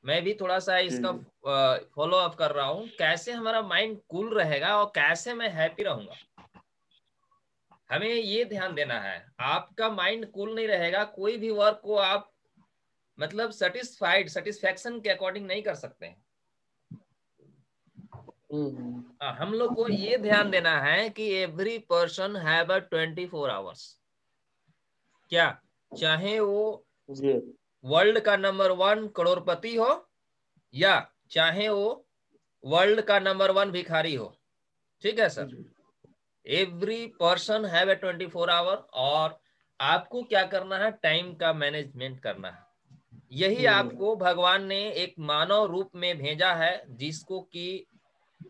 मैं भी थोड़ा सा इसका फॉलो अप कर रहा हूँ, कैसे हमारा माइंड कूल रहेगा और कैसे मैं हैप्पी रहूंगा। हमें ये ध्यान देना है, आपका माइंड कूल नहीं रहेगा, कोई भी वर्क को आप मतलब सेटिस्फैक्शन के अकॉर्डिंग नहीं कर सकते हैं। हम लोग को ये ध्यान देना है कि every person have a 24 hours. क्या, चाहे वो वर्ल्ड का नंबर 1 करोड़पति हो या चाहे वो वर्ल्ड का नंबर 1 भिखारी हो, ठीक है sir, every person have a 24 hour. और आपको क्या करना है, टाइम का मैनेजमेंट करना है। यही आपको भगवान ने एक मानव रूप में भेजा है, जिसको कि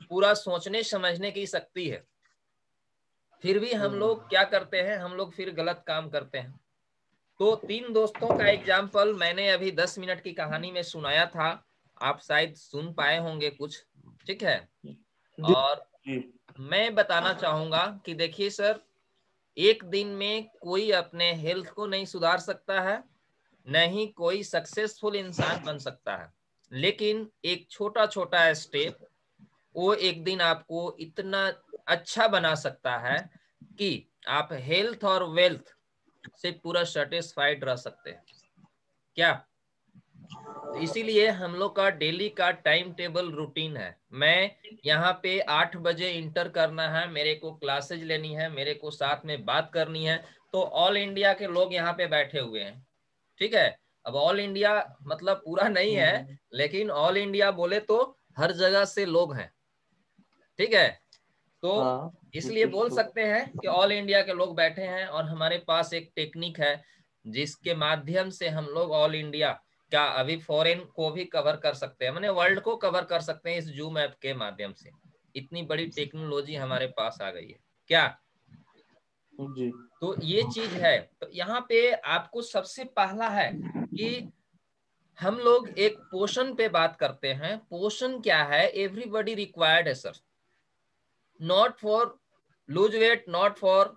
पूरा सोचने समझने की शक्ति है। फिर भी हम लोग क्या करते हैं, हम लोग फिर गलत काम करते हैं। तो 3 दोस्तों का एग्जाम्पल मैंने अभी 10 मिनट की कहानी में सुनाया था, आप शायद सुन पाए होंगे कुछ, ठीक है। और मैं बताना चाहूंगा कि देखिए सर, एक दिन में कोई अपने हेल्थ को नहीं सुधार सकता है, न ही कोई सक्सेसफुल इंसान बन सकता है, लेकिन एक छोटा छोटा स्टेप वो एक दिन आपको इतना अच्छा बना सकता है कि आप हेल्थ और वेल्थ से पूरा सेटिस्फाइड रह सकते हैं। क्या, तो इसीलिए हम लोग का डेली का टाइम टेबल रूटीन है। मैं यहाँ पे 8 बजे इंटर करना है, मेरे को क्लासेज लेनी है, मेरे को साथ में बात करनी है। तो ऑल इंडिया के लोग यहाँ पे बैठे हुए हैं, ठीक है। अब ऑल इंडिया मतलब पूरा नहीं है, लेकिन ऑल इंडिया बोले तो हर जगह से लोग हैं, ठीक है। तो इसलिए बोल सकते हैं कि ऑल इंडिया के लोग बैठे हैं, और हमारे पास एक टेक्निक है जिसके माध्यम से हम लोग ऑल इंडिया का, अभी फॉरेन को भी कवर कर सकते हैं, माने वर्ल्ड को कवर कर सकते हैं इस जूम ऐप के माध्यम से। इतनी बड़ी टेक्नोलॉजी हमारे पास आ गई है। क्या, तो ये चीज है। तो यहाँ पे आपको सबसे पहला है कि हम लोग एक पोषण पे बात करते हैं। पोषण क्या है, एवरीबॉडी रिक्वायर्ड है sir, not for lose weight, not for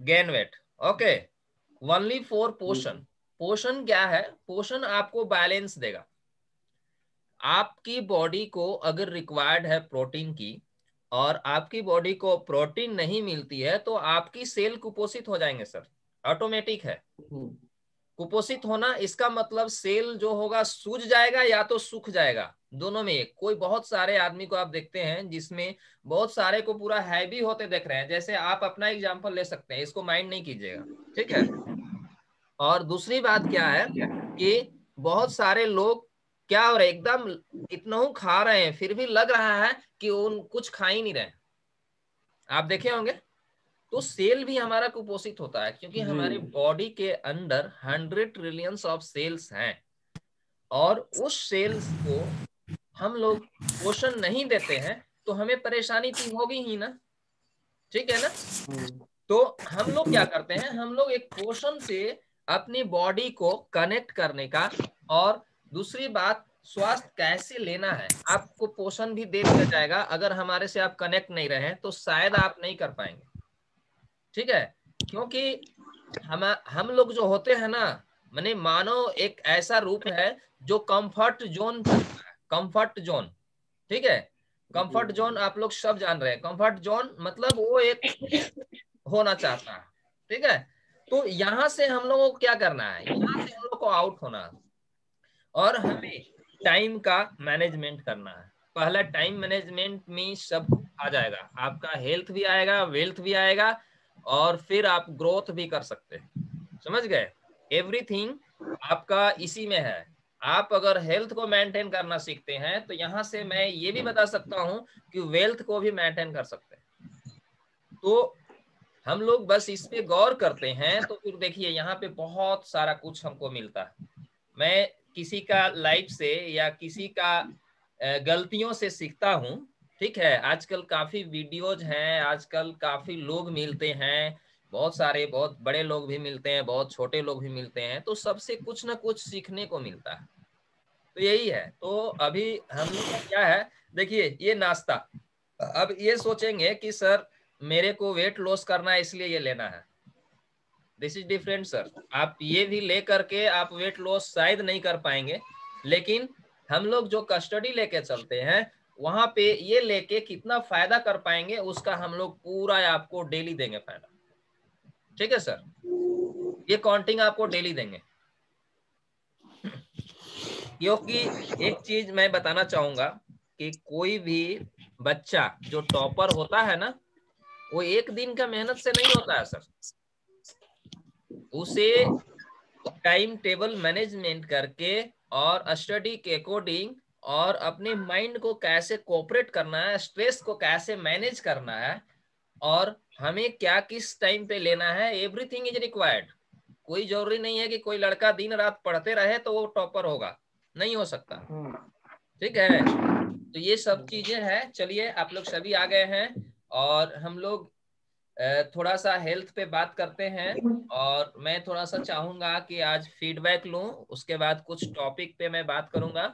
gain weight, okay, only for पोषण। पोषण क्या है, पोषण आपको बैलेंस देगा। आपकी बॉडी को अगर रिक्वायर्ड है प्रोटीन की, और आपकी बॉडी को प्रोटीन नहीं मिलती है, तो आपकी सेल कुपोषित हो जाएंगे सर, ऑटोमेटिक है। कुपोषित होना इसका मतलब सेल जो होगा सूज जाएगा या तो सूख जाएगा, दोनों में एक। कोई बहुत सारे आदमी को आप देखते हैं जिसमें बहुत सारे को पूरा हैवी होते देख रहे हैं, जैसे आप अपना एग्जांपल ले सकते हैं, इसको माइंड नहीं कीजिएगा, ठीक है। और दूसरी बात क्या है कि बहुत सारे लोग क्या हो रहे, एकदम इतना खा रहे हैं फिर भी लग रहा है कि उन कुछ खा ही नहीं रहे, आप देखे होंगे। तो सेल भी हमारा कुपोषित होता है, क्योंकि हमारे बॉडी के अंदर 100 ट्रिलियंस ऑफ सेल्स हैं, और उस सेल्स को हम लोग पोषण नहीं देते हैं तो हमें परेशानी तो होगी ही ना, ठीक है ना। तो हम लोग क्या करते हैं, हम लोग एक पोषण से अपनी बॉडी को कनेक्ट करने का, और दूसरी बात स्वास्थ्य कैसे लेना है, आपको पोषण भी दे दिया जाएगा। अगर हमारे से आप कनेक्ट नहीं रहे तो शायद आप नहीं कर पाएंगे, ठीक है। क्योंकि हम लोग जो होते हैं ना, माने मानो एक ऐसा रूप है जो कंफर्ट जोन चलता है, कंफर्ट जोन, ठीक है। कंफर्ट जोन आप लोग सब जान रहे हैं, कंफर्ट जोन मतलब वो एक होना चाहता है, ठीक है। तो यहां से हम लोगों को क्या करना है, यहां से हम लोग को आउट होना है, और हमें टाइम का मैनेजमेंट करना है। पहला टाइम मैनेजमेंट में सब आ जाएगा, आपका हेल्थ भी आएगा, वेल्थ भी आएगा, और फिर आप ग्रोथ भी कर सकते हैं, समझ गए। एवरीथिंग आपका इसी में है। आप अगर हेल्थ को मेंटेन करना सीखते हैं तो यहां से मैं ये भी बता सकता हूं कि वेल्थ को भी मेंटेन कर सकते हैं। तो हम लोग बस इस पे गौर करते हैं तो फिर देखिए यहाँ पे बहुत सारा कुछ हमको मिलता है। मैं किसी का लाइफ से या किसी का गलतियों से सीखता हूँ, ठीक है। आजकल काफी वीडियोज हैं, आजकल काफी लोग मिलते हैं, बहुत सारे बहुत बड़े लोग भी मिलते हैं, बहुत छोटे लोग भी मिलते हैं, तो सबसे कुछ ना कुछ सीखने को मिलता है। तो यही है। तो अभी हम लोग का क्या है, देखिए ये नाश्ता, अब ये सोचेंगे कि सर मेरे को वेट लॉस करना है इसलिए ये लेना है, दिस इज डिफरेंट सर। आप ये भी ले करके आप वेट लॉस शायद नहीं कर पाएंगे, लेकिन हम लोग जो कस्टडी लेके चलते हैं वहां पे ये लेके कितना फायदा कर पाएंगे उसका हम लोग पूरा आपको डेली देंगे फायदा। ठीक है सर, ये काउंटिंग आपको डेली देंगे। क्योंकि एक चीज मैं बताना चाहूंगा कि कोई भी बच्चा जो टॉपर होता है ना, वो एक दिन का मेहनत से नहीं होता है सर। उसे टाइम टेबल मैनेजमेंट करके और स्टडी के अकॉर्डिंग और अपने माइंड को कैसे कोऑपरेट करना है, स्ट्रेस को कैसे मैनेज करना है, और हमें क्या किस टाइम पे लेना है, एवरीथिंग इज रिक्वायर्ड। कोई जरूरी नहीं है कि कोई लड़का दिन रात पढ़ते रहे तो वो टॉपर होगा, नहीं हो सकता। ठीक है, तो ये सब चीजें हैं। चलिए आप लोग सभी आ गए हैं और हम लोग थोड़ा सा हेल्थ पे बात करते हैं। और मैं थोड़ा सा चाहूंगा कि आज फीडबैक लूं, उसके बाद कुछ टॉपिक पे मैं बात करूंगा।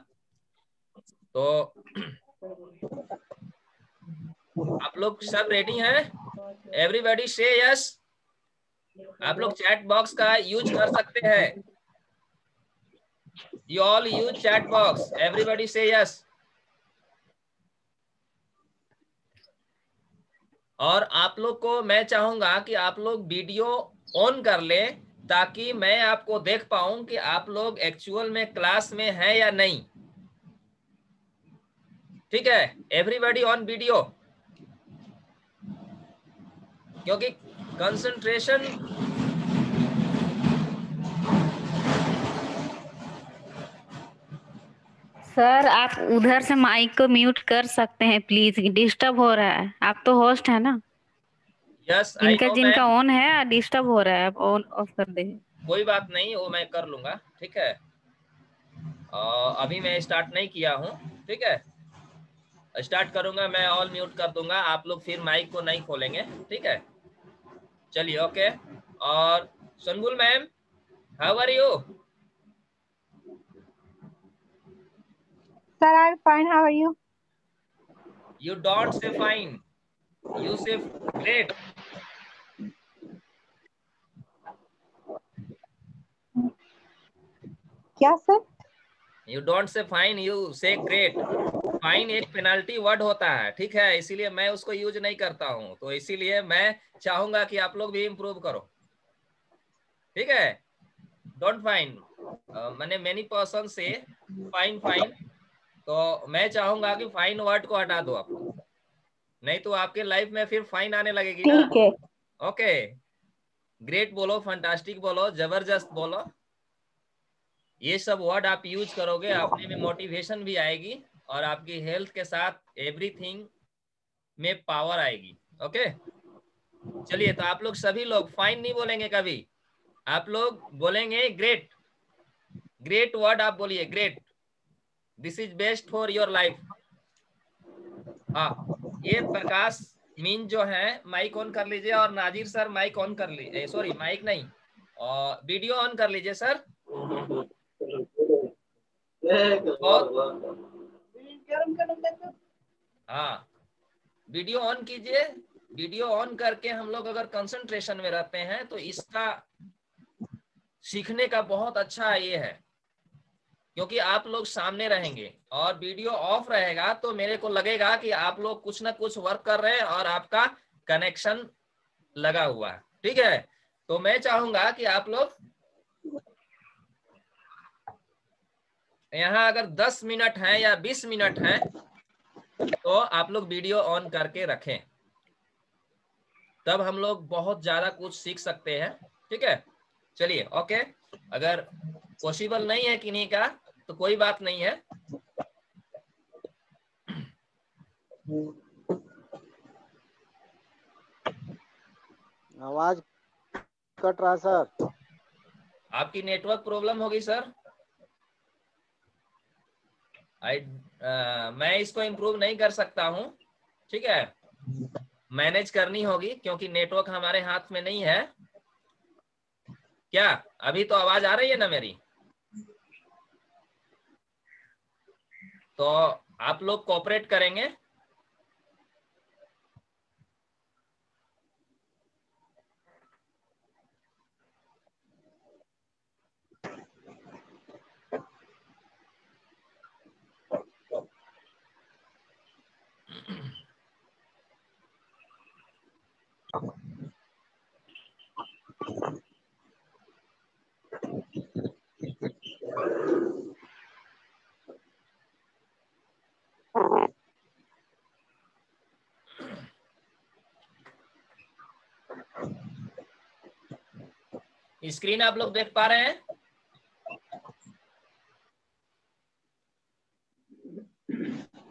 तो आप लोग सब रेडी हैं? एवरीबॉडी से यस। आप लोग चैट बॉक्स का यूज कर सकते हैं। You all use chat box, everybody से यस। और आप लोग को मैं चाहूंगा कि आप लोग वीडियो ऑन कर लें ताकि मैं आपको देख पाऊं कि आप लोग एक्चुअल में क्लास में हैं या नहीं। ठीक है, एवरीबॉडी ऑन वीडियो, क्योंकि कंसंट्रेशन सर आप उधर से माइक को म्यूट कर सकते हैं प्लीज, डिस्टर्ब हो रहा है। आप तो होस्ट है ना। यस आई जिनका नो जिनका मैम। ऑन है डिस्टर्ब हो रहा है, आप ऑन ऑफ कर दे। कोई बात नहीं, वो मैं कर लूंगा। ठीक है, अभी मैं स्टार्ट नहीं किया हूँ। ठीक है, स्टार्ट करूंगा मैं ऑल म्यूट कर दूंगा, आप लोग फिर माइक को नहीं खोलेंगे। ठीक है, चलिए ओके। और Sunbul ma'am, how are you? Sir, I'm fine. How are you? You don't say fine, you say great. क्या sir? You don't say fine, you say great. Fine एक पेनाल्टी वर्ड होता है, ठीक है, इसीलिए मैं उसको यूज नहीं करता हूं। तो इसीलिए मैं चाहूंगा कि आप लोग भी इम्प्रूव करो। ठीक है, डोंट फाइन, मैंने मेनी पर्सन से फाइन फाइन, तो मैं चाहूंगा कि फाइन वर्ड को हटा दो आप लोग, नहीं तो आपके लाइफ में फिर फाइन आने लगेगी ना। ठीक है। ओके, ग्रेट बोलो, फंटास्टिक बोलो, जबरदस्त बोलो। ये सब वर्ड आप यूज करोगे, अपने में मोटिवेशन भी आएगी और आपकी हेल्थ के साथ एवरीथिंग में पावर आएगी। ओके, चलिए तो आप लोग सभी लोग फाइन नहीं बोलेंगे कभी, आप लोग बोलेंगे ग्रेट। ग्रेट वर्ड आप बोलिए, great, this is best for your life. हाँ, ये प्रकाश मीन जो है माइक ऑन कर लीजिए, और नाजिर सर माइक ऑन कर लीजिए, सॉरी माइक नहीं, और वीडियो ऑन कर लीजिए सर। बहुत हाँ, वीडियो ऑन कीजिए। वीडियो ऑन करके हम लोग अगर कंसंट्रेशन में रहते हैं तो इसका सीखने का बहुत अच्छा ये है, क्योंकि आप लोग सामने रहेंगे और वीडियो ऑफ रहेगा तो मेरे को लगेगा कि आप लोग कुछ ना कुछ वर्क कर रहे हैं और आपका कनेक्शन लगा हुआ है। ठीक है, तो मैं चाहूंगा कि आप लोग यहाँ अगर 10 मिनट है या 20 मिनट है तो आप लोग वीडियो ऑन करके रखें, तब हम लोग बहुत ज्यादा कुछ सीख सकते हैं। ठीक है, चलिए ओके। अगर पॉसिबल नहीं है किन्हीं का तो कोई बात नहीं है। आवाज कट रहा सर। आपकी नेटवर्क प्रॉब्लम होगी सर। मैं इसको इम्प्रूव नहीं कर सकता हूँ। ठीक है, मैनेज करनी होगी क्योंकि नेटवर्क हमारे हाथ में नहीं है। क्या अभी तो आवाज आ रही है ना मेरी? तो आप लोग कोऑपरेट करेंगे। स्क्रीन आप लोग देख पा रहे हैं?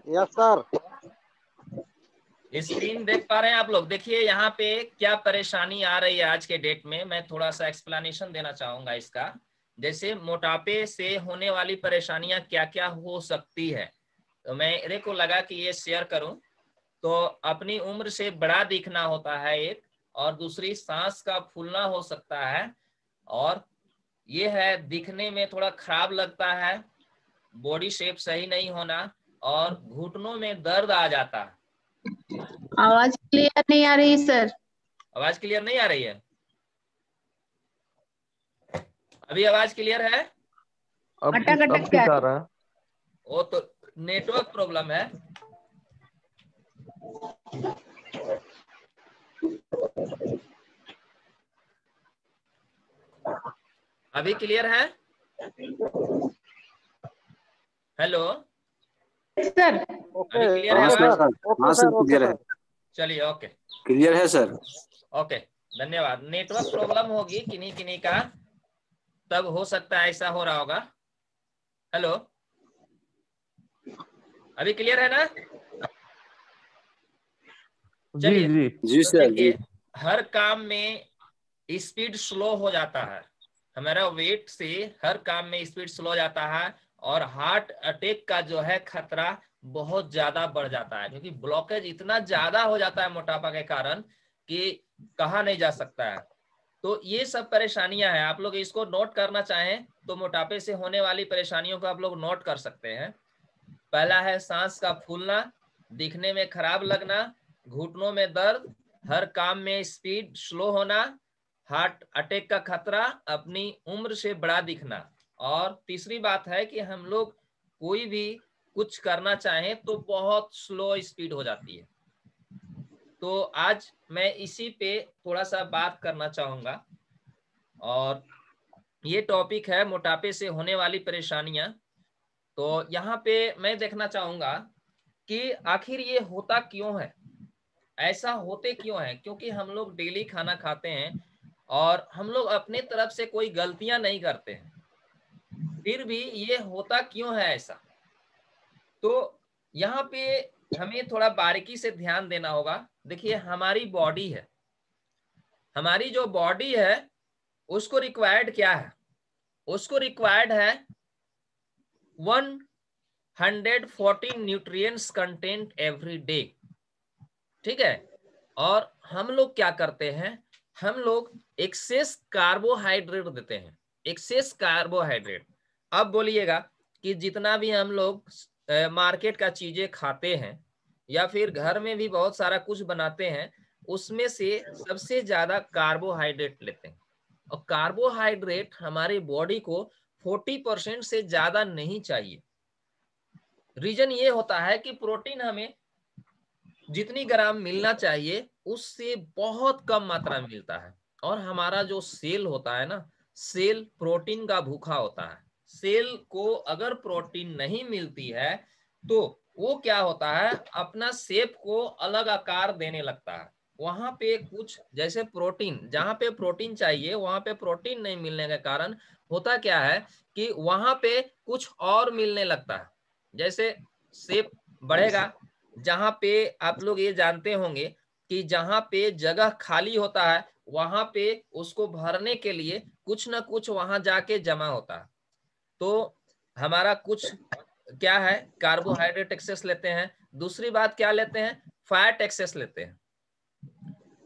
Yes sir. स्क्रीन देख पा रहे हैं आप लोग? देखिए यहाँ पे क्या परेशानी आ रही है आज के डेट में, मैं थोड़ा सा एक्सप्लेनेशन देना चाहूंगा इसका। जैसे मोटापे से होने वाली परेशानियां क्या क्या हो सकती है, तो मेरे को लगा कि ये शेयर करूं। तो अपनी उम्र से बड़ा दिखना होता है एक, और दूसरी सांस का फूलना हो सकता है, और ये है दिखने में थोड़ा खराब लगता है, बॉडी शेप सही नहीं होना, और घुटनों में दर्द आ जाता है। आवाज क्लियर नहीं आ रही सर। आवाज क्लियर नहीं आ रही है? अभी आवाज क्लियर है? अब अटक अब अटक ठीक क्या आ रहा है। वो तो नेटवर्क प्रॉब्लम है। अभी क्लियर है? Hello, sir? ओके अभी क्लियर है ओके आवाज? Sir, okay sir, okay sir. चलिए, ओके क्लियर है सर। ओके, धन्यवाद। नेटवर्क प्रॉब्लम होगी किन्हीं किन्हीं का, तब हो सकता है ऐसा हो रहा होगा। हेलो, अभी क्लियर है ना? जी चलिए, जी जी तो सर जी। देखिए, हर काम में स्पीड स्लो हो जाता है, हमारा वेट से हर काम में स्पीड स्लो हो जाता है, और हार्ट अटैक का जो है खतरा बहुत ज्यादा बढ़ जाता है, क्योंकि ब्लॉकेज इतना ज्यादा हो जाता है मोटापा के कारण कि कहा नहीं जा सकता है। तो ये सब परेशानियां हैं, आप लोग इसको नोट करना चाहें तो मोटापे से होने वाली परेशानियों को आप लोग नोट कर सकते हैं। पहला है सांस का फूलना, दिखने में खराब लगना, घुटनों में दर्द, हर काम में स्पीड स्लो होना, हार्ट अटैक का खतरा, अपनी उम्र से बड़ा दिखना। और तीसरी बात है कि हम लोग कोई भी कुछ करना चाहें तो बहुत स्लो स्पीड हो जाती है। तो आज मैं इसी पे थोड़ा सा बात करना चाहूंगा, और ये टॉपिक है मोटापे से होने वाली परेशानियां। तो यहाँ पे मैं देखना चाहूंगा कि आखिर ये होता क्यों है, ऐसा होते क्यों है। क्योंकि हम लोग डेली खाना खाते हैं और हम लोग अपने तरफ से कोई गलतियां नहीं करते हैं, फिर भी ये होता क्यों है ऐसा। तो यहाँ पे हमें थोड़ा बारीकी से ध्यान देना होगा। देखिए, हमारी बॉडी है, हमारी जो बॉडी है उसको रिक्वायर्ड क्या है? उसको रिक्वायर्ड है 114 न्यूट्रिएंट्स कंटेंट एवरी डे, ठीक है। और हम लोग क्या करते हैं, हम लोग एक्सेस कार्बोहाइड्रेट देते हैं, एक्सेस कार्बोहाइड्रेट। अब बोलिएगा कि जितना भी हम लोग मार्केट का चीजें खाते हैं या फिर घर में भी बहुत सारा कुछ बनाते हैं, उसमें से सबसे ज्यादा कार्बोहाइड्रेट लेते हैं, और कार्बोहाइड्रेट हमारी बॉडी को 40% से ज्यादा नहीं चाहिए। रीजन ये होता है कि प्रोटीन हमें जितनी ग्राम मिलना चाहिए उससे बहुत कम मात्रा में मिलता है, और हमारा जो सेल होता है ना, सेल प्रोटीन का भूखा होता है। सेल को अगर प्रोटीन नहीं मिलती है तो वो क्या होता है, अपना शेप को अलग आकार देने लगता है। वहां पे कुछ जैसे प्रोटीन, जहां पे प्रोटीन चाहिए वहां पे प्रोटीन नहीं मिलने के कारण होता क्या है कि वहां पे कुछ और मिलने लगता है। जैसे शेप बढ़ेगा, जहां पे आप लोग ये जानते होंगे कि जहां पे जगह खाली होता है वहां पे उसको भरने के लिए कुछ ना कुछ वहां जाके जमा होता है। तो हमारा कुछ क्या है, कार्बोहाइड्रेट एक्सेस लेते हैं। दूसरी बात क्या लेते हैं, फैट एक्सेस लेते हैं।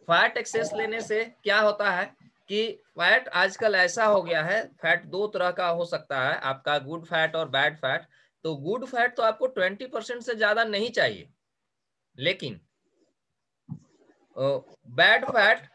फैट एक्सेस लेने से क्या होता है कि फैट आजकल ऐसा हो गया है, फैट दो तरह का हो सकता है, आपका गुड फैट और बैड फैट। तो गुड फैट तो आपको 20% से ज्यादा नहीं चाहिए, लेकिन बैड फैट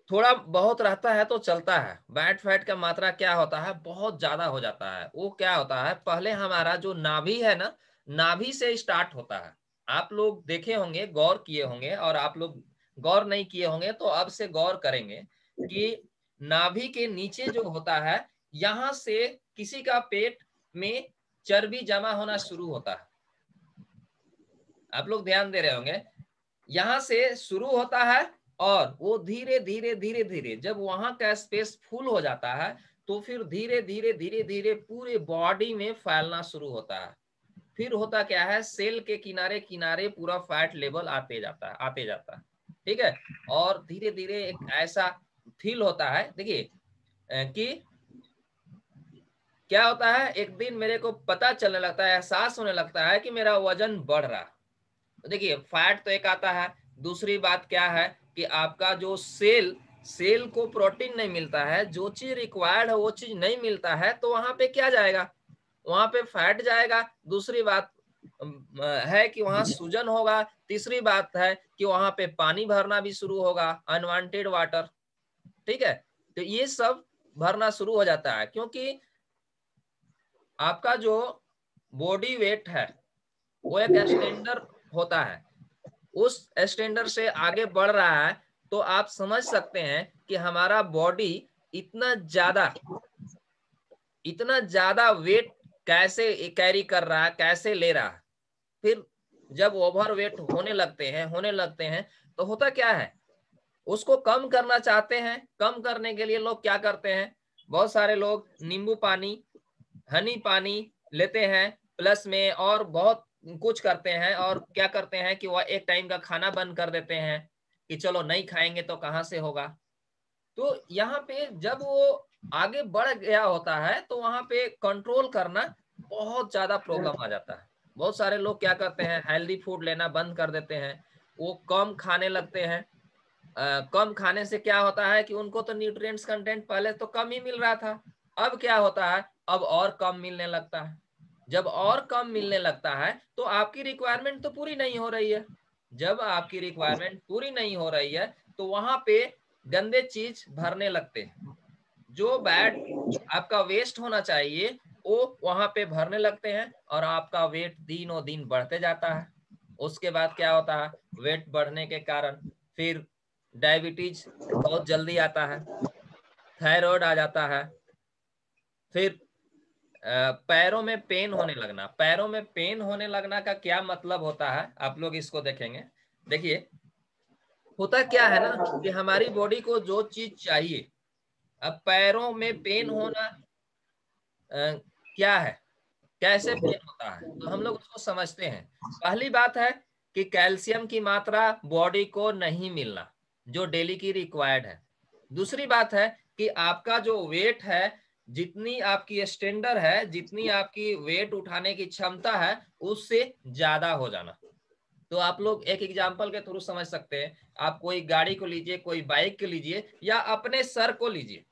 थोड़ा बहुत रहता है तो चलता है। बैड फैट का मात्रा क्या होता है, बहुत ज्यादा हो जाता है। वो क्या होता है, पहले हमारा जो नाभि है ना, नाभि से स्टार्ट होता है। आप लोग देखे होंगे, गौर किए होंगे, और आप लोग गौर नहीं किए होंगे तो अब से गौर करेंगे कि नाभि के नीचे जो होता है, यहां से किसी का पेट में चर्बी जमा होना शुरू होता है। आप लोग ध्यान दे रहे होंगे, यहां से शुरू होता है और वो धीरे धीरे धीरे धीरे जब वहां का स्पेस फुल हो जाता है तो फिर धीरे धीरे धीरे धीरे पूरे बॉडी में फैलना शुरू होता है। फिर होता क्या है, सेल के किनारे किनारे पूरा फैट लेवल आते जाता है, ठीक है। और धीरे धीरे एक ऐसा फील होता है, देखिए कि क्या होता है, एक दिन मेरे को पता चलने लगता है, एहसास होने लगता है कि मेरा वजन बढ़ रहा है। तो देखिए फैट तो एक आता है, दूसरी बात क्या है कि आपका जो सेल को प्रोटीन नहीं मिलता है, जो चीज रिक्वायर्ड है वो चीज नहीं मिलता है, तो वहां पे क्या जाएगा, वहां पे फैट जाएगा। दूसरी बात है कि वहां सूजन होगा। तीसरी बात है कि वहां पे पानी भरना भी शुरू होगा, अनवांटेड वाटर, ठीक है। तो ये सब भरना शुरू हो जाता है क्योंकि आपका जो बॉडी वेट है वो एक स्टैंडर्ड होता है, उस स्टैंडर्ड से आगे बढ़ रहा है। तो आप समझ सकते हैं कि हमारा बॉडी इतना ज्यादा वेट कैसे कैरी कर रहा है, कैसे ले रहा है। फिर जब ओवर वेट होने लगते हैं तो होता क्या है, उसको कम करना चाहते हैं। कम करने के लिए लोग क्या करते हैं, बहुत सारे लोग नींबू पानी, हनी पानी लेते हैं, प्लस में और बहुत कुछ करते हैं। और क्या करते हैं कि वह एक टाइम का खाना बंद कर देते हैं कि चलो नहीं खाएंगे तो कहाँ से होगा। तो यहाँ पे जब वो आगे बढ़ गया होता है तो वहां पे कंट्रोल करना बहुत ज्यादा प्रॉब्लम आ जाता है। बहुत सारे लोग क्या करते हैं, हेल्दी फूड लेना बंद कर देते हैं, वो कम खाने लगते हैं। कम खाने से क्या होता है कि उनको तो न्यूट्रिएंट्स कंटेंट पहले तो कम ही मिल रहा था, अब क्या होता है, अब और कम मिलने लगता है। जब और कम मिलने लगता है तो आपकी रिक्वायरमेंट तो पूरी नहीं हो रही है। जब आपकी रिक्वायरमेंट पूरी नहीं हो रही है तो वहां पे गंदे चीज भरने लगते हैं, जो बैड आपका वेस्ट होना चाहिए वो वहां पे भरने लगते हैं और आपका वेट दिनों दिन बढ़ते जाता है। उसके बाद क्या होता है, वेट बढ़ने के कारण फिर डायबिटीज बहुत जल्दी आता है, थायराइड आ जाता है, फिर पैरों में पेन होने लगना। पैरों में पेन होने लगना का क्या मतलब होता है, आप लोग इसको देखेंगे। देखिए होता क्या है ना कि हमारी बॉडी को जो चीज चाहिए, अब पैरों में पेन होना क्या है, कैसे पेन होता है, तो हम लोग उसको समझते हैं। पहली बात है कि कैल्शियम की मात्रा बॉडी को नहीं मिलना जो डेली की रिक्वायर्ड है। दूसरी बात है कि आपका जो वेट है, जितनी आपकी स्टैंडर्ड है, जितनी आपकी वेट उठाने की क्षमता है उससे ज्यादा हो जाना। तो आप लोग एक एग्जांपल के थ्रू समझ सकते हैं। आप कोई गाड़ी को लीजिए, कोई बाइक को लीजिए, या अपने सर को लीजिए,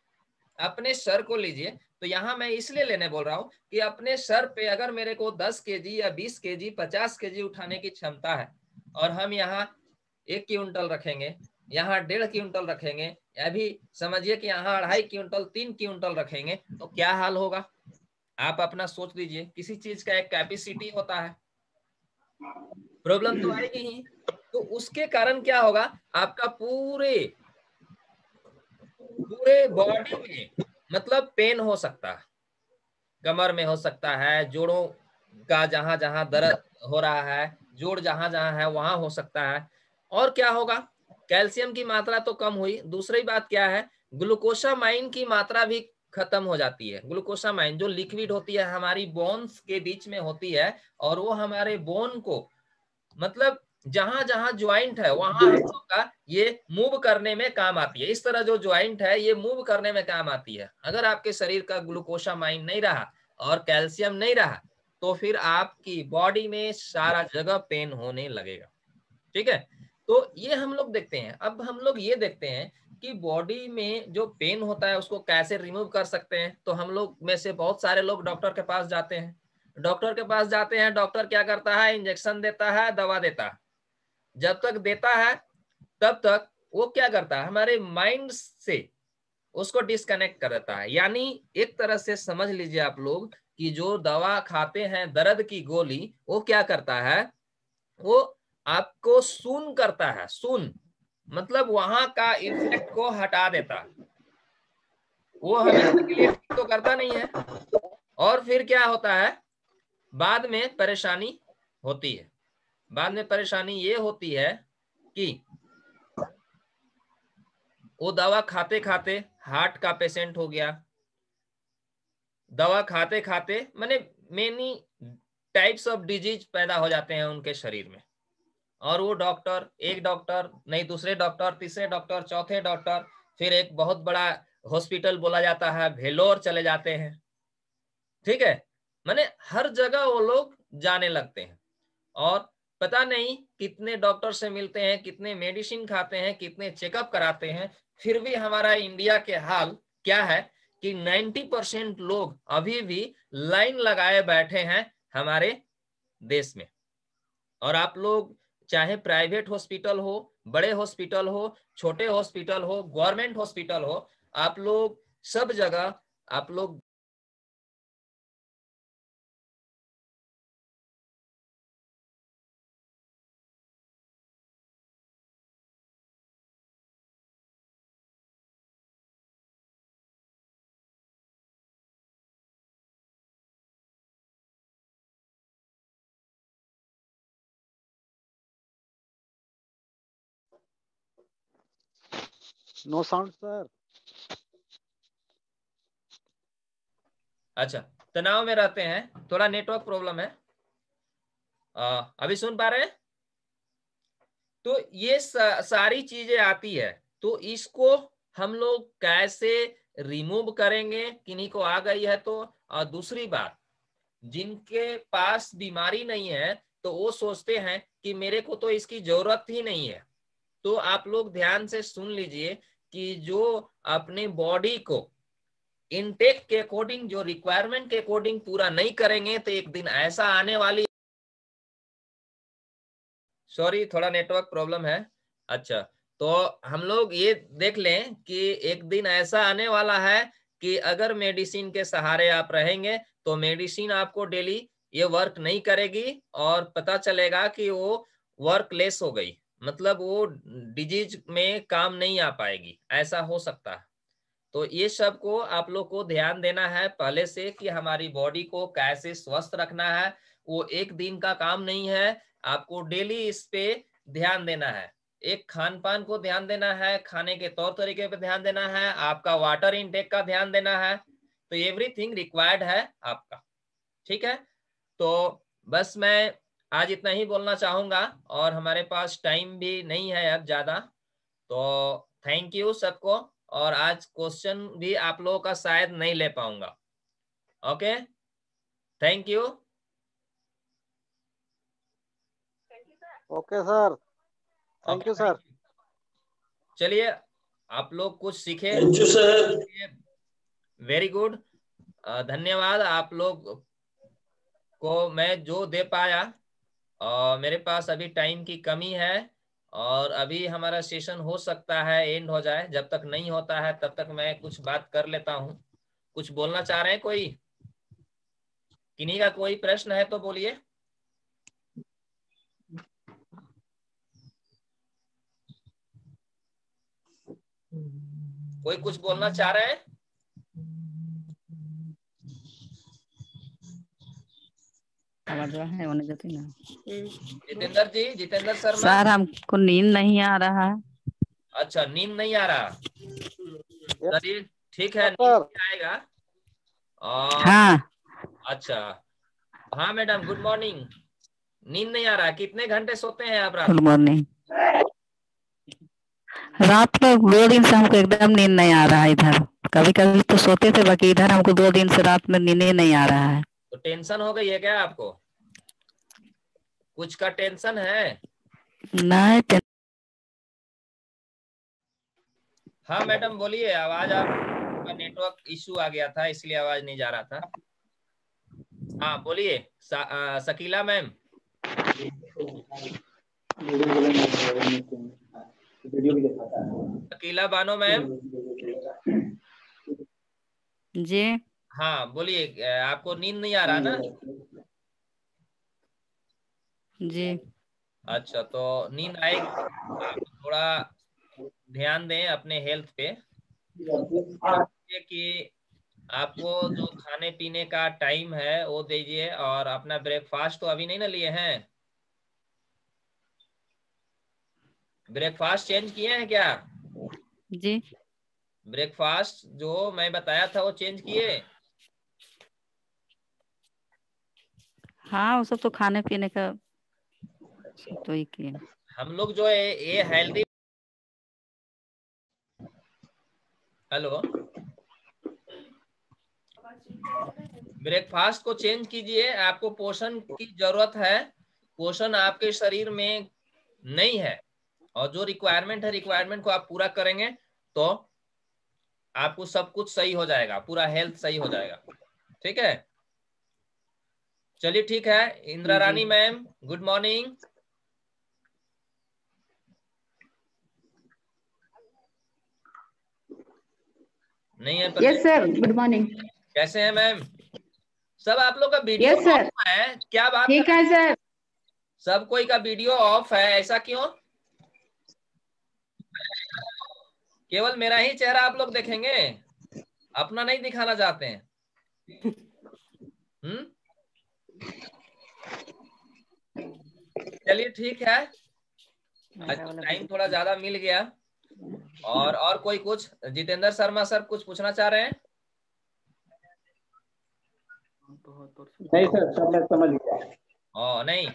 अपने सर को लीजिए। तो यहाँ मैं इसलिए लेने बोल रहा हूँ कि अपने सर पे अगर मेरे को 10 केजी या 20 केजी 50 केजी उठाने की क्षमता है और हम यहाँ 1 क्विंटल रखेंगे, यहाँ 1.5 क्विंटल रखेंगे, या भी समझिए कि यहाँ 2.5 क्विंटल 3 क्विंटल रखेंगे, तो क्या हाल होगा आप अपना सोच लीजिए। किसी चीज का एक कैपेसिटी होता है, प्रॉब्लम तो आएगी ही। तो उसके कारण क्या होगा, आपका पूरे बॉडी में मतलब पेन हो सकता है, कमर में हो सकता है, जोड़ों का जहां जहां दर्द हो रहा है, जोड़ जहां जहां है वहां हो सकता है। और क्या होगा, कैल्शियम की मात्रा तो कम हुई, दूसरी बात क्या है, ग्लूकोसामाइन की मात्रा भी खत्म हो जाती है। ग्लूकोसामाइन जो लिक्विड होती है, हमारी बोन्स के बीच में होती है, और वो हमारे बोन को मतलब जहां जहां ज्वाइंट है वहां हम लोग का ये मूव करने में काम आती है। इस तरह जो ज्वाइंट है ये मूव करने में काम आती है। अगर आपके शरीर का ग्लूकोसामाइन नहीं रहा और कैल्शियम नहीं रहा तो फिर आपकी बॉडी में सारा जगह पेन होने लगेगा, ठीक है। तो ये हम लोग देखते हैं। अब हम लोग ये देखते हैं कि बॉडी में जो पेन होता है उसको कैसे रिमूव कर सकते हैं। तो हम लोग में से बहुत सारे लोग डॉक्टर के पास जाते हैं। डॉक्टर क्या करता है, इंजेक्शन देता है, दवा देता है। जब तक देता है तब तक वो क्या करता है, हमारे माइंड से उसको डिस्कनेक्ट कर देता है। यानी एक तरह से समझ लीजिए आप लोग कि जो दवा खाते हैं दर्द की गोली, वो क्या करता है, वो आपको सुन करता है। सुन मतलब वहां का इफेक्ट को हटा देता है, वो हमेशा के लिए ठीक तो करता नहीं है। और फिर क्या होता है, बाद में परेशानी होती है। बाद में परेशानी ये होती है कि वो दवा खाते खाते हार्ट का पेशेंट हो गया, दवा खाते खाते माने मेनी टाइप्स ऑफ डिजीज पैदा हो जाते हैं उनके शरीर में, और वो डॉक्टर, एक डॉक्टर नहीं, दूसरे डॉक्टर, तीसरे डॉक्टर, चौथे डॉक्टर, फिर एक बहुत बड़ा हॉस्पिटल बोला जाता है भेलोर चले जाते हैं। ठीक है, माने हर जगह वो लोग जाने लगते हैं, और पता नहीं कितने डॉक्टर से मिलते हैं, कितने मेडिसिन खाते हैं, कितने चेकअप कराते हैं, फिर भी हमारा इंडिया के हाल क्या है कि 90% लोग अभी भी लाइन लगाए बैठे हैं हमारे देश में। और आप लोग चाहे प्राइवेट हॉस्पिटल हो, बड़े हॉस्पिटल हो, छोटे हॉस्पिटल हो, गवर्नमेंट हॉस्पिटल हो, आप लोग सब जगह आप लोग नो साउंड सर। अच्छा, तनाव में रहते हैं, थोड़ा नेटवर्क प्रॉब्लम है। अभी सुन पा रहे हैं? तो ये सारी चीजें आती है, तो इसको हम लोग कैसे रिमूव करेंगे, किन्हीं को आ गई है तो। और दूसरी बात, जिनके पास बीमारी नहीं है तो वो सोचते हैं कि मेरे को तो इसकी जरूरत ही नहीं है। तो आप लोग ध्यान से सुन लीजिए कि जो अपने बॉडी को इनटेक के अकॉर्डिंग, जो रिक्वायरमेंट के अकॉर्डिंग पूरा नहीं करेंगे तो एक दिन ऐसा आने वाली, सॉरी थोड़ा नेटवर्क प्रॉब्लम है। अच्छा, तो हम लोग ये देख लें कि एक दिन ऐसा आने वाला है कि अगर मेडिसिन के सहारे आप रहेंगे तो मेडिसिन आपको डेली ये वर्क नहीं करेगी, और पता चलेगा कि वो वर्क लेस हो गई, मतलब वो डिजीज में काम नहीं आ पाएगी, ऐसा हो सकता है। तो ये सब को आप लोग को ध्यान देना है पहले से कि हमारी बॉडी को कैसे स्वस्थ रखना है। वो एक दिन का काम नहीं है, आपको डेली इस पे ध्यान देना है। एक खान पान को ध्यान देना है, खाने के तौर तरीके पे ध्यान देना है, आपका वाटर इनटेक का ध्यान देना है। तो एवरीथिंग रिक्वायर्ड है आपका। ठीक है, तो बस मैं आज इतना ही बोलना चाहूंगा, और हमारे पास टाइम भी नहीं है अब ज्यादा। तो थैंक यू सबको, और आज क्वेश्चन भी आप लोगों का शायद नहीं ले पाऊंगा। Okay, thank you. Okay sir, thank you sir. चलिए, आप लोग कुछ सीखे, thank you sir. Very good. धन्यवाद आप लोग को मैं जो दे पाया। मेरे पास अभी टाइम की कमी है, और अभी हमारा सेशन हो सकता है एंड हो जाए। जब तक नहीं होता है तब तक मैं कुछ बात कर लेता हूँ। कुछ बोलना चाह रहे हैं कोई? किन्हीं का कोई प्रश्न है तो बोलिए। कोई कुछ बोलना चाह रहे हैं? जितेंद्र जी, जितेंद्र शर्मा सर हमको नींद नहीं आ रहा है। अच्छा, नींद नहीं आ रहा, चलिए ठीक है, सर नींद आएगा। और हाँ अच्छा, हाँ मैडम, गुड मॉर्निंग। नींद नहीं आ रहा, कितने घंटे सोते हैं आप रात गुड में? मॉर्निंग। रात में 2 दिन से हमको एकदम नींद नहीं आ रहा है इधर। कभी कभी तो सोते थे, बाकी इधर हमको 2 दिन से रात में नींद ही नहीं आ रहा है। तो टेंशन हो गई है क्या आपको? कुछ का टेंशन है? नहीं। हाँ मैडम बोलिए, आवाज आपका नेटवर्क इशू आ गया था इसलिए आवाज नहीं जा रहा था। हाँ बोलिए, शकीला मैम। शकीला बानो मैम। जी हाँ बोलिए, आपको नींद नहीं आ रहा ना? जी। अच्छा, तो नींद आएगी, आप थोड़ा ध्यान दें अपने हेल्थ पे। कि आपको जो खाने पीने का टाइम है वो दीजिए, और अपना ब्रेकफास्ट तो अभी नहीं ना लिए हैं? ब्रेकफास्ट चेंज किए हैं क्या? जी ब्रेकफास्ट जो मैं बताया था वो चेंज किए? हाँ, वो सब तो खाने पीने का तो ही किए। हम लोग जो है ये हेल्दी, हेलो, ब्रेकफास्ट को चेंज कीजिए। आपको पोषण की जरूरत है, पोषण आपके शरीर में नहीं है, और जो रिक्वायरमेंट है रिक्वायरमेंट को आप पूरा करेंगे तो आपको सब कुछ सही हो जाएगा, पूरा हेल्थ सही हो जाएगा। ठीक है, चलिए ठीक है। इंदिरा रानी मैम, गुड मॉर्निंग। नहीं है yes present? Sir, good morning. कैसे हैं मैम? सब आप लोग का वीडियो यस सर, ऑफ है, क्या बात ठीक कर? है सर। सब कोई का वीडियो ऑफ है, ऐसा क्यों? केवल मेरा ही चेहरा आप लोग देखेंगे, अपना नहीं दिखाना चाहते हैं? हम्म, चलिए ठीक है, आज टाइम थोड़ा ज्यादा मिल गया। और कोई कुछ, जितेंद्र शर्मा सर कुछ पूछना चाह रहे हैं? नहीं सर, सब मैं समझ गया। नहीं,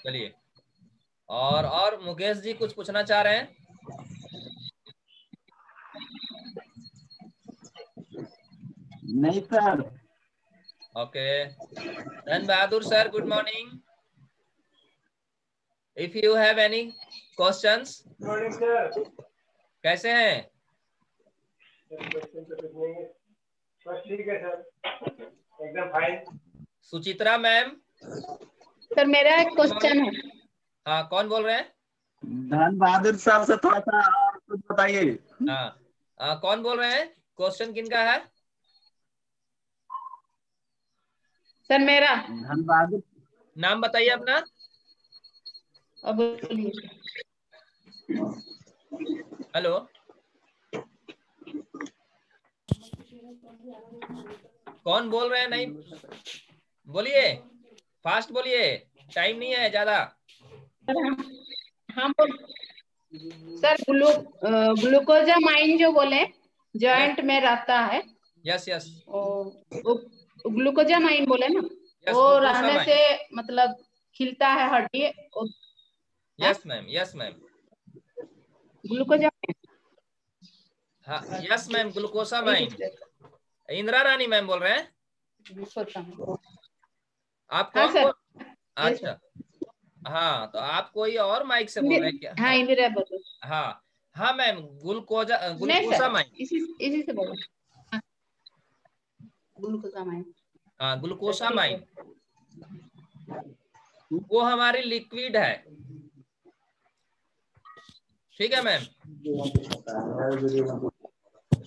चलिए। और मुकेश जी कुछ पूछना चाह रहे हैं? नहीं sir. Okay, Dhan Bahadur sir, good morning. If you have any questions. Morning sir. कैसे हैं? बस ठीक है सर, एकदम फाइन। सुचित्रा मैम। सर मेरा एक क्वेश्चन है। हाँ, कौन बोल रहे हैं? धन बहादुर साहब से थोड़ा सा और कुछ बताइए। कौन बोल रहे हैं? क्वेश्चन किनका है? सर मेरा। धन बहादुर। नाम बताइए अपना। अब बोलिए। हेलो, कौन बोल रहे हैं? नहीं बोलिए, फास्ट बोलिए, टाइम नहीं है ज्यादा। हाँ बोल। सर ग्लूकोजामाइन जो बोले जॉइंट में रहता है, यस यस ग्लूकोजामाइन बोले ना, यस, वो रहने ग्लूकोसामाइन। से मतलब खिलता है हड्डी। Yes ma'am, yes ma'am. Glucosamine. हाँ यस मैम, ग्लूकोसामाइन। इंदिरा रानी मैम बोल रहे हैं? आप हाँ कौन सर। बोल? अच्छा, हाँ, तो आप कोई और माइक से बोल रहे हैं क्या? हाँ इंदिरा बोलो। हाँ हाँ मैम, नहीं सर, ग्लूकोसामाइन। इसी से बोलो। हाँ, ग्लूकोजामाइन। हाँ, ठीक ग्लूकोसामाइन है। वो हमारी लिक्विड है। ठीक है मैम,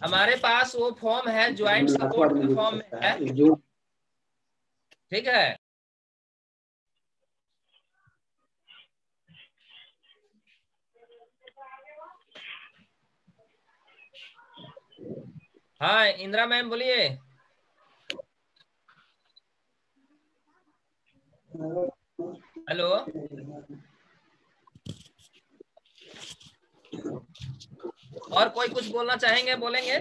हमारे पास वो फॉर्म है, ज्वाइंट सपोर्ट के फॉर्म में है। ठीक है, हाँ इंदिरा मैम बोलिए। हेलो, और कोई कुछ बोलना चाहेंगे? बोलेंगे?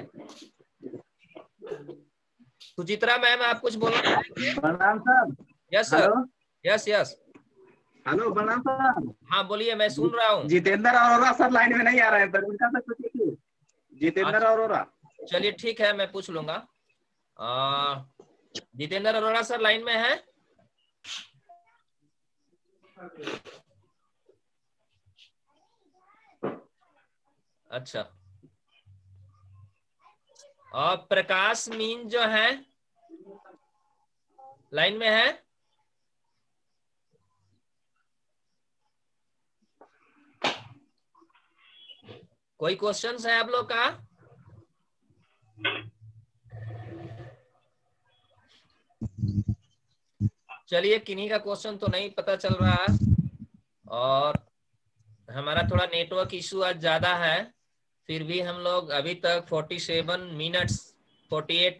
सुचित्रा मैम, आप कुछ बोलना चाहेंगे? प्रणाम sir. Yes sir, hello. Yes yes. Hello प्रणाम सर। हाँ बोलिए, मैं सुन रहा हूँ। जितेंद्र अरोरा सर लाइन में नहीं आ रहे हैं सर, उनका सर पूछिए। जितेंद्र अच्छा, अरोरा। चलिए ठीक है, मैं पूछ लूंगा। जितेंद्र अरोड़ा सर लाइन में है? अच्छा, और प्रकाश मीन जो है लाइन में है? कोई क्वेश्चंस है आप लोग का? चलिए, किन्हीं का क्वेश्चन तो नहीं पता चल रहा है, और हमारा थोड़ा नेटवर्क इशू आज ज्यादा है। फिर भी हम लोग अभी तक 48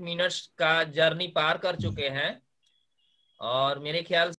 मिनट्स का जर्नी पार कर चुके हैं, और मेरे ख्याल